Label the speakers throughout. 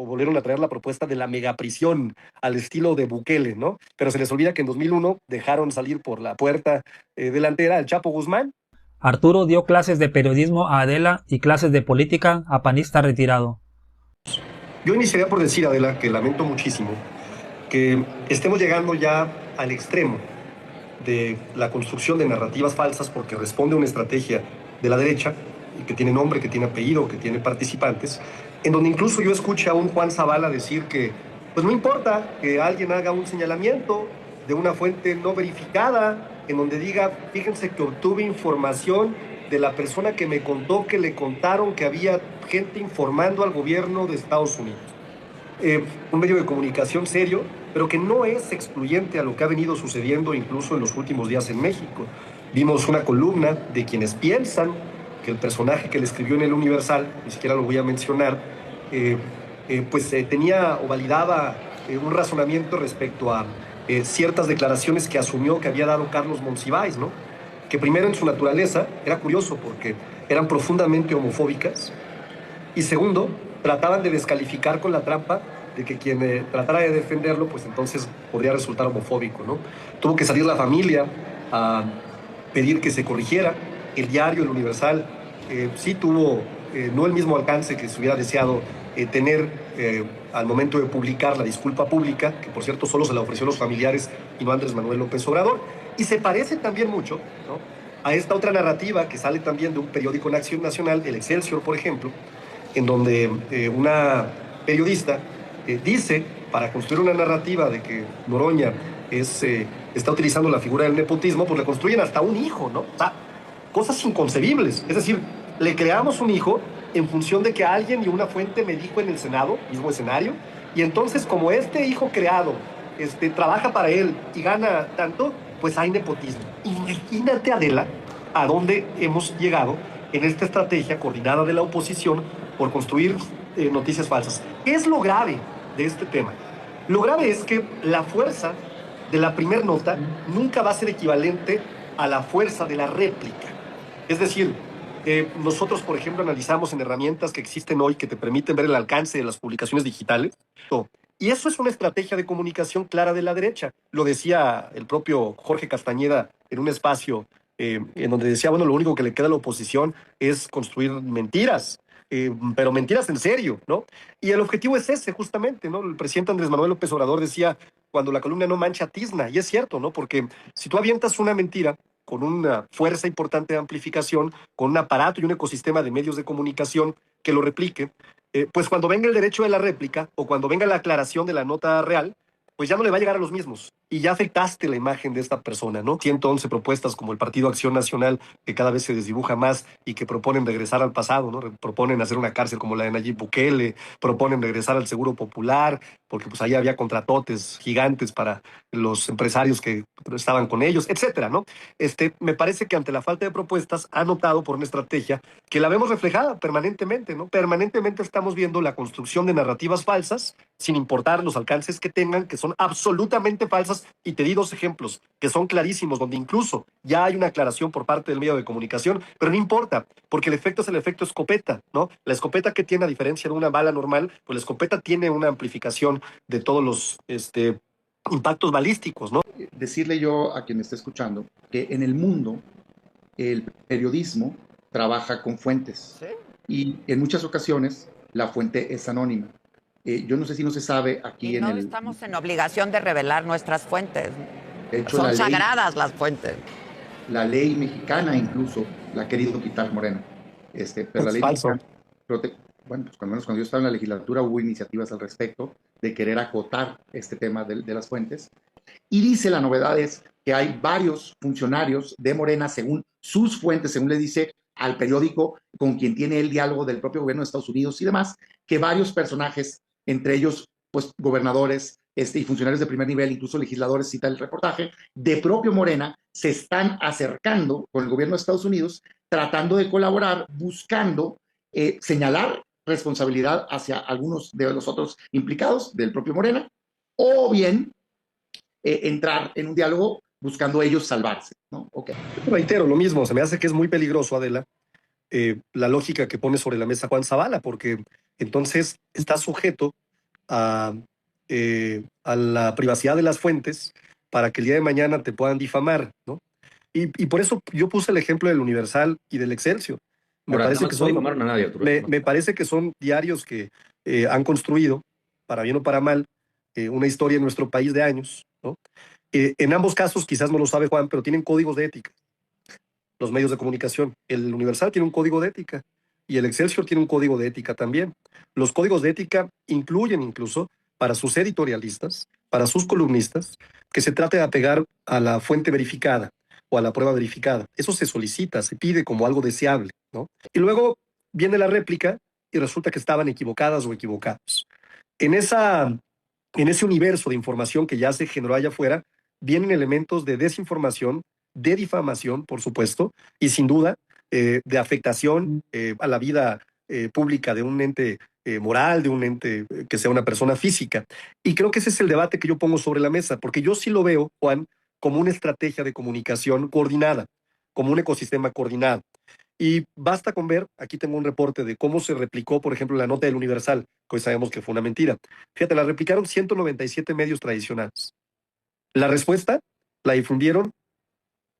Speaker 1: volvieron a traer la propuesta de la megaprisión al estilo de Bukele, ¿no? Pero se les olvida que en 2001 dejaron salir por la puerta delantera al Chapo Guzmán.
Speaker 2: Arturo dio clases de periodismo a Adela y clases de política a panista retirado.
Speaker 1: Yo iniciaría por decir, Adela, que lamento muchísimo que estemos llegando ya al extremo de la construcción de narrativas falsas porque responde a una estrategia de la derecha y que tiene nombre, que tiene apellido, que tiene participantes, en donde incluso yo escuché a un Juan Zavala decir que pues no importa que alguien haga un señalamiento de una fuente no verificada, en donde diga, fíjense que obtuve información de la persona que me contó que le contaron que había gente informando al gobierno de Estados Unidos. Un medio de comunicación serio, pero que no es excluyente a lo que ha venido sucediendo incluso en los últimos días en México. Vimos una columna de quienes piensan que el personaje que le escribió en el Universal, ni siquiera lo voy a mencionar, tenía o validaba un razonamiento respecto a ciertas declaraciones que asumió que había dado Carlos Monsiváis, ¿no? Que primero en su naturaleza era curioso porque eran profundamente homofóbicas, y segundo, trataban de descalificar con la trampa de que quien tratara de defenderlo, pues entonces podría resultar homofóbico, ¿no? Tuvo que salir la familia a pedir que se corrigiera. El diario, el Universal, sí tuvo no el mismo alcance que se hubiera deseado tener al momento de publicar la disculpa pública, que por cierto solo se la ofreció a los familiares y no a Andrés Manuel López Obrador, y se parece también mucho, ¿no?, a esta otra narrativa que sale también de un periódico en Acción Nacional, el Excelsior, por ejemplo, en donde una periodista dice, para construir una narrativa de que Noroña está utilizando la figura del nepotismo, pues le construyen hasta un hijo, ¿no? O sea, cosas inconcebibles. Es decir, le creamos un hijo en función de que alguien y una fuente me dijo en el Senado, mismo escenario, y entonces como este hijo creado trabaja para él y gana tanto, pues hay nepotismo. Imagínate, Adela, a dónde hemos llegado en esta estrategia coordinada de la oposición por construir noticias falsas. ¿Qué es lo grave de este tema? Lo grave es que la fuerza de la primer nota nunca va a ser equivalente a la fuerza de la réplica. Es decir, nosotros, por ejemplo, analizamos en herramientas que existen hoy que te permiten ver el alcance de las publicaciones digitales. Y eso es una estrategia de comunicación clara de la derecha. Lo decía el propio Jorge Castañeda en un espacio en donde decía, bueno, lo único que le queda a la oposición es construir mentiras, pero mentiras en serio, ¿no? Y el objetivo es ese, justamente, ¿no? El presidente Andrés Manuel López Obrador decía, cuando la calumnia no mancha, tizna, y es cierto, ¿no? Porque si tú avientas una mentira con una fuerza importante de amplificación, con un aparato y un ecosistema de medios de comunicación que lo replique, pues cuando venga el derecho de la réplica o cuando venga la aclaración de la nota real, pues ya no le va a llegar a los mismos. Y ya afectaste la imagen de esta persona, ¿no? 111 propuestas como el Partido Acción Nacional, que cada vez se desdibuja más y que proponen regresar al pasado, ¿no? Proponen hacer una cárcel como la de Nayib Bukele, proponen regresar al Seguro Popular, porque pues ahí había contratotes gigantes para los empresarios que estaban con ellos, etcétera, ¿no? Me parece que ante la falta de propuestas han optado por una estrategia que la vemos reflejada permanentemente, ¿no? Permanentemente estamos viendo la construcción de narrativas falsas, sin importar los alcances que tengan, que son absolutamente falsas, y te di dos ejemplos que son clarísimos, donde incluso ya hay una aclaración por parte del medio de comunicación, pero no importa, porque el efecto es el efecto escopeta, ¿no? La escopeta que tiene, a diferencia de una bala normal, pues la escopeta tiene una amplificación de todos los impactos balísticos, ¿no?
Speaker 3: Decirle yo a quien me esté escuchando que en el mundo el periodismo trabaja con fuentes, ¿sí?, y en muchas ocasiones la fuente es anónima. Yo no sé si no se sabe aquí
Speaker 4: y no estamos en obligación de revelar nuestras fuentes. De hecho, son sagradas las fuentes.
Speaker 3: La ley mexicana incluso la ha querido quitar Morena. Pero la ley mexicana, bueno, pues cuando yo estaba en la legislatura hubo iniciativas al respecto de querer acotar este tema de las fuentes. Y dice, la novedad es que hay varios funcionarios de Morena, según sus fuentes, según le dice al periódico con quien tiene el diálogo del propio gobierno de Estados Unidos y demás, que varios personajes, entre ellos pues gobernadores y funcionarios de primer nivel, incluso legisladores, cita el reportaje, de propio Morena, se están acercando con el gobierno de Estados Unidos, tratando de colaborar, buscando señalar responsabilidad hacia algunos de los otros implicados del propio Morena, o bien entrar en un diálogo buscando ellos salvarse, ¿no? Okay.
Speaker 1: Reitero lo mismo, se me hace que es muy peligroso, Adela, la lógica que pone sobre la mesa Juan Zavala, porque entonces está sujeto a la privacidad de las fuentes para que el día de mañana te puedan difamar, ¿no? Y por eso yo puse el ejemplo del Universal y del Excelsior.
Speaker 5: Ahora, no difamaron a nadie, Arturo.
Speaker 1: Me parece que son diarios que han construido, para bien o para mal, una historia en nuestro país de años, ¿no? En ambos casos, quizás no lo sabe Juan, pero tienen códigos de ética, los medios de comunicación. El Universal tiene un código de ética y el Excelsior tiene un código de ética también. Los códigos de ética incluyen incluso para sus editorialistas, para sus columnistas, que se trate de apegar a la fuente verificada o a la prueba verificada. Eso se solicita, se pide como algo deseable, ¿no? Y luego viene la réplica y resulta que estaban equivocadas o equivocados. En ese universo de información que ya se generó allá afuera, vienen elementos de desinformación, de difamación, por supuesto, y sin duda de afectación a la vida pública de un ente moral, de un ente que sea una persona física. Y creo que ese es el debate que yo pongo sobre la mesa, porque yo sí lo veo, Juan, como una estrategia de comunicación coordinada, como un ecosistema coordinado. Y basta con ver, aquí tengo un reporte de cómo se replicó, por ejemplo, la nota del Universal, que hoy sabemos que fue una mentira. Fíjate, la replicaron 197 medios tradicionales. La respuesta la difundieron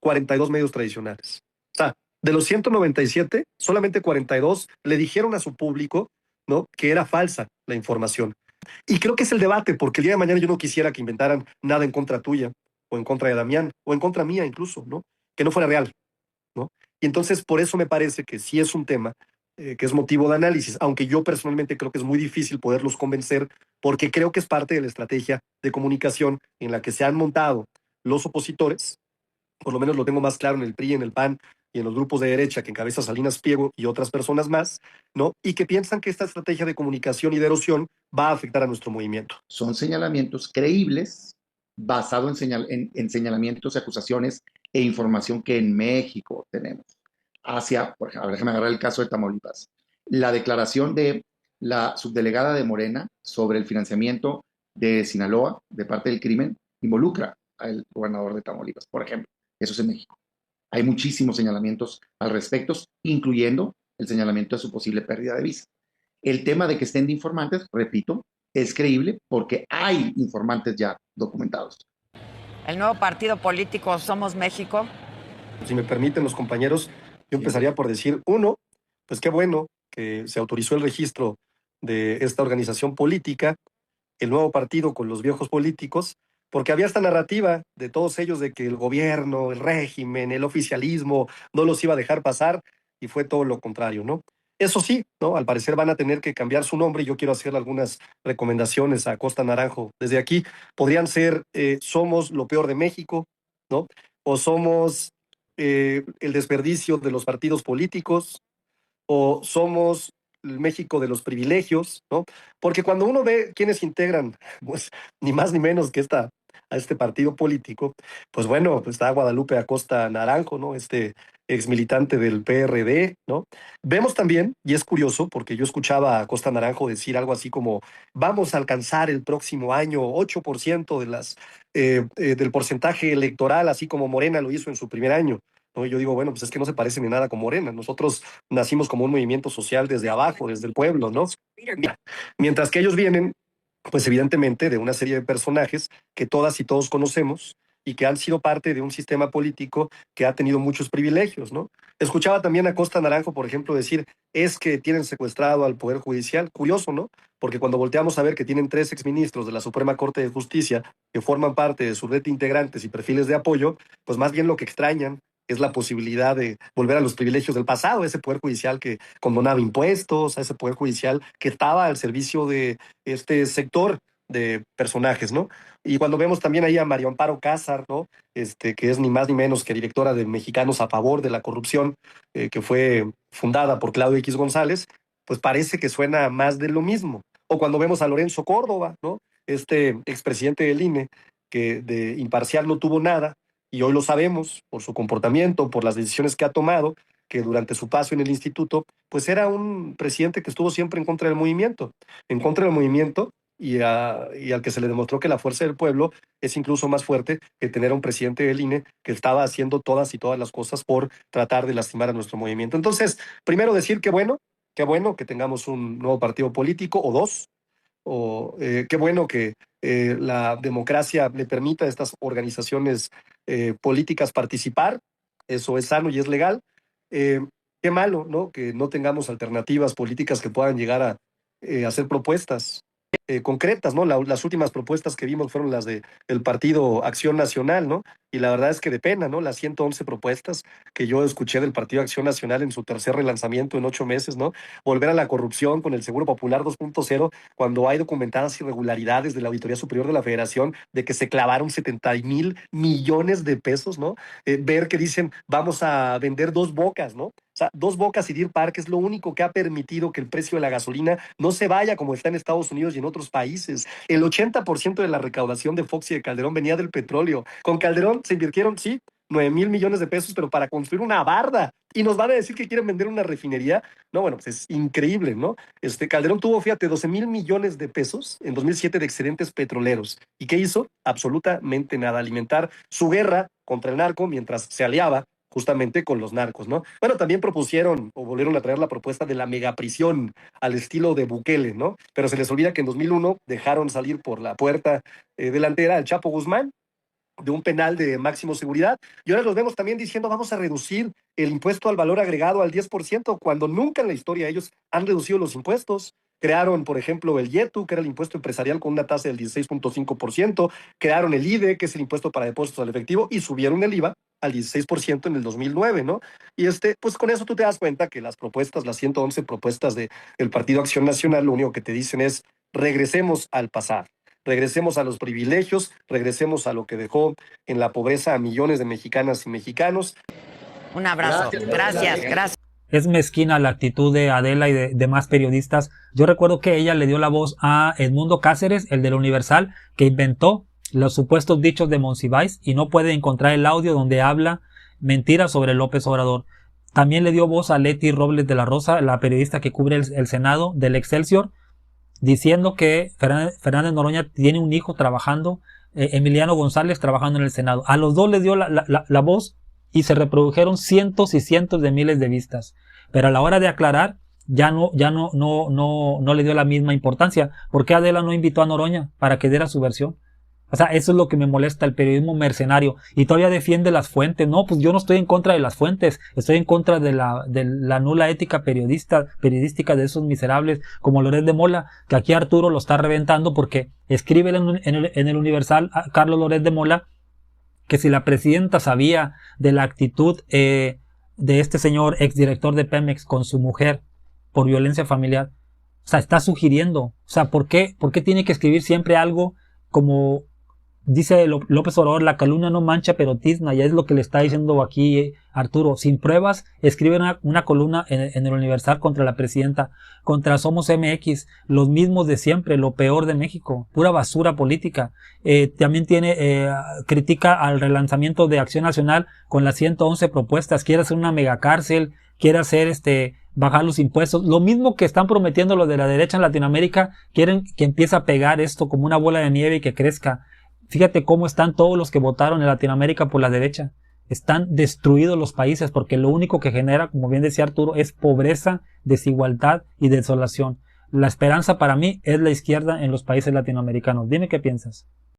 Speaker 1: 42 medios tradicionales. O sea, de los 197, solamente 42 le dijeron a su público, ¿no?, que era falsa la información. Y creo que es el debate, porque el día de mañana yo no quisiera que inventaran nada en contra tuya, o en contra de Damián, o en contra mía incluso, ¿no? Que no fuera real, ¿no? Y entonces por eso me parece que sí es un tema que es motivo de análisis, aunque yo personalmente creo que es muy difícil poderlos convencer, porque creo que es parte de la estrategia de comunicación en la que se han montado los opositores. Por lo menos lo tengo más claro en el PRI, en el PAN y en los grupos de derecha que encabeza Salinas Pliego y otras personas más, ¿no? Y que piensan que esta estrategia de comunicación y de erosión va a afectar a nuestro movimiento.
Speaker 3: Son señalamientos creíbles basados en señalamientos y acusaciones e información que en México tenemos. Por ejemplo, déjame agarrar el caso de Tamaulipas. La declaración de la subdelegada de Morena sobre el financiamiento de Sinaloa de parte del crimen involucra al gobernador de Tamaulipas, por ejemplo. Eso es en México. Hay muchísimos señalamientos al respecto, incluyendo el señalamiento de su posible pérdida de visa. El tema de que estén de informantes, repito, es creíble porque hay informantes ya documentados.
Speaker 4: El nuevo partido político Somos México.
Speaker 1: Si me permiten los compañeros, yo empezaría por decir, uno, pues qué bueno que se autorizó el registro de esta organización política, el nuevo partido con los viejos políticos, porque había esta narrativa de todos ellos de que el gobierno, el régimen, el oficialismo no los iba a dejar pasar, y fue todo lo contrario, ¿no? Eso sí, ¿no? Al parecer van a tener que cambiar su nombre y yo quiero hacerle algunas recomendaciones a Costa Naranjo. Desde aquí podrían ser Somos lo peor de México, ¿no? O Somos el desperdicio de los partidos políticos, o Somos el México de los privilegios, ¿no? Porque cuando uno ve quiénes integran, pues ni más ni menos que a este partido político, pues bueno, pues está Guadalupe Acosta Naranjo, ¿no? Este ex militante del PRD, ¿no? Vemos también, y es curioso, porque yo escuchaba a Acosta Naranjo decir algo así como, vamos a alcanzar el próximo año 8% del porcentaje electoral, así como Morena lo hizo en su primer año, ¿no? Y yo digo, bueno, pues es que no se parece ni nada con Morena. Nosotros nacimos como un movimiento social desde abajo, desde el pueblo, ¿no? Mientras que ellos vienen, pues evidentemente, de una serie de personajes que todas y todos conocemos y que han sido parte de un sistema político que ha tenido muchos privilegios, ¿no? Escuchaba también a Costa Naranjo, por ejemplo, decir, es que tienen secuestrado al Poder Judicial. Curioso, ¿no? Porque cuando volteamos a ver que tienen 3 exministros de la Suprema Corte de Justicia que forman parte de su red de integrantes y perfiles de apoyo, pues más bien lo que extrañan es la posibilidad de volver a los privilegios del pasado, ese poder judicial que condonaba impuestos, a ese poder judicial que estaba al servicio de este sector de personajes, ¿no? Y cuando vemos también ahí a María Amparo Cázar, ¿no? Que es ni más ni menos que directora de Mexicanos a Favor de la Corrupción, que fue fundada por Claudio X González, pues parece que suena más de lo mismo. O cuando vemos a Lorenzo Córdoba, ¿no? Este expresidente del INE, que de imparcial no tuvo nada, y hoy lo sabemos por su comportamiento, por las decisiones que ha tomado, que durante su paso en el instituto, pues era un presidente que estuvo siempre en contra del movimiento, y al que se le demostró que la fuerza del pueblo es incluso más fuerte que tener a un presidente del INE que estaba haciendo todas las cosas por tratar de lastimar a nuestro movimiento. Entonces, primero decir qué bueno que tengamos un nuevo partido político, o dos, Qué bueno que la democracia le permita a estas organizaciones políticas participar. Eso es sano y es legal. Qué malo, ¿no? Que no tengamos alternativas políticas que puedan llegar a hacer propuestas concretas, ¿no? Las últimas propuestas que vimos fueron las del Partido Acción Nacional, ¿no? Y la verdad es que de pena, ¿no? Las 111 propuestas que yo escuché del Partido Acción Nacional en su tercer relanzamiento en 8 meses, ¿no? Volver a la corrupción con el Seguro Popular 2.0, cuando hay documentadas irregularidades de la Auditoría Superior de la Federación de que se clavaron 70,000 millones de pesos, ¿no? Ver que dicen, vamos a vender Dos Bocas, ¿no? O sea, Dos Bocas y Deer Park es lo único que ha permitido que el precio de la gasolina no se vaya como está en Estados Unidos y en otros países. El 80% de la recaudación de Fox y de Calderón venía del petróleo. Con Calderón se invirtieron, sí, 9,000 millones de pesos, pero para construir una barda. Y nos van a decir que quieren vender una refinería. No, bueno, pues es increíble, ¿no? Calderón tuvo, fíjate, 12,000 millones de pesos en 2007 de excedentes petroleros. ¿Y qué hizo? Absolutamente nada. Alimentar su guerra contra el narco mientras se aliaba justamente con los narcos, ¿no? Bueno, también propusieron o volvieron a traer la propuesta de la megaprisión al estilo de Bukele, ¿no? Pero se les olvida que en 2001 dejaron salir por la puerta delantera al Chapo Guzmán de un penal de máximo seguridad, y ahora los vemos también diciendo vamos a reducir el impuesto al valor agregado al 10%, cuando nunca en la historia ellos han reducido los impuestos. Crearon, por ejemplo, el IETU, que era el impuesto empresarial con una tasa del 16.5%, crearon el IDE, que es el impuesto para depósitos al efectivo, y subieron el IVA al 16% en el 2009, ¿no? Y pues con eso tú te das cuenta que las propuestas, las 111 propuestas del Partido Acción Nacional, lo único que te dicen es regresemos al pasado. Regresemos a los privilegios, regresemos a lo que dejó en la pobreza a millones de mexicanas y mexicanos.
Speaker 4: Un abrazo. Gracias.
Speaker 2: Es mezquina la actitud de Adela y de demás periodistas. Yo recuerdo que ella le dio la voz a Edmundo Cáceres, el de la Universal, que inventó los supuestos dichos de Monsiváis y no puede encontrar el audio donde habla mentiras sobre López Obrador. También le dio voz a Leti Robles de la Rosa, la periodista que cubre el Senado del Excelsior, diciendo que Fernández Noroña tiene un hijo trabajando, Emiliano González trabajando en el Senado. A los dos les dio la voz y se reprodujeron cientos y cientos de miles de vistas. Pero a la hora de aclarar, ya no le dio la misma importancia. ¿Por qué Adela no invitó a Noroña para que diera su versión? O sea, eso es lo que me molesta, el periodismo mercenario. Y todavía defiende las fuentes. No, pues yo no estoy en contra de las fuentes. Estoy en contra de la nula ética periodística de esos miserables como Loret de Mola, que aquí Arturo lo está reventando porque escribe en el Universal a Carlos Loret de Mola que si la presidenta sabía de la actitud de este señor exdirector de Pemex con su mujer por violencia familiar, o sea, está sugiriendo. O sea, ¿por qué tiene que escribir siempre algo como... Dice López Obrador, la calumnia no mancha pero tizna, ya es lo que le está diciendo aquí Arturo. Sin pruebas, escribe una columna en el Universal contra la presidenta, contra Somos MX, los mismos de siempre, lo peor de México, pura basura política. También critica al relanzamiento de Acción Nacional con las 111 propuestas, quiere hacer una megacárcel, quiere hacer bajar los impuestos, lo mismo que están prometiendo los de la derecha en Latinoamérica, quieren que empiece a pegar esto como una bola de nieve y que crezca. Fíjate cómo están todos los que votaron en Latinoamérica por la derecha. Están destruidos los países porque lo único que genera, como bien decía Arturo, es pobreza, desigualdad y desolación. La esperanza para mí es la izquierda en los países latinoamericanos. Dime qué piensas.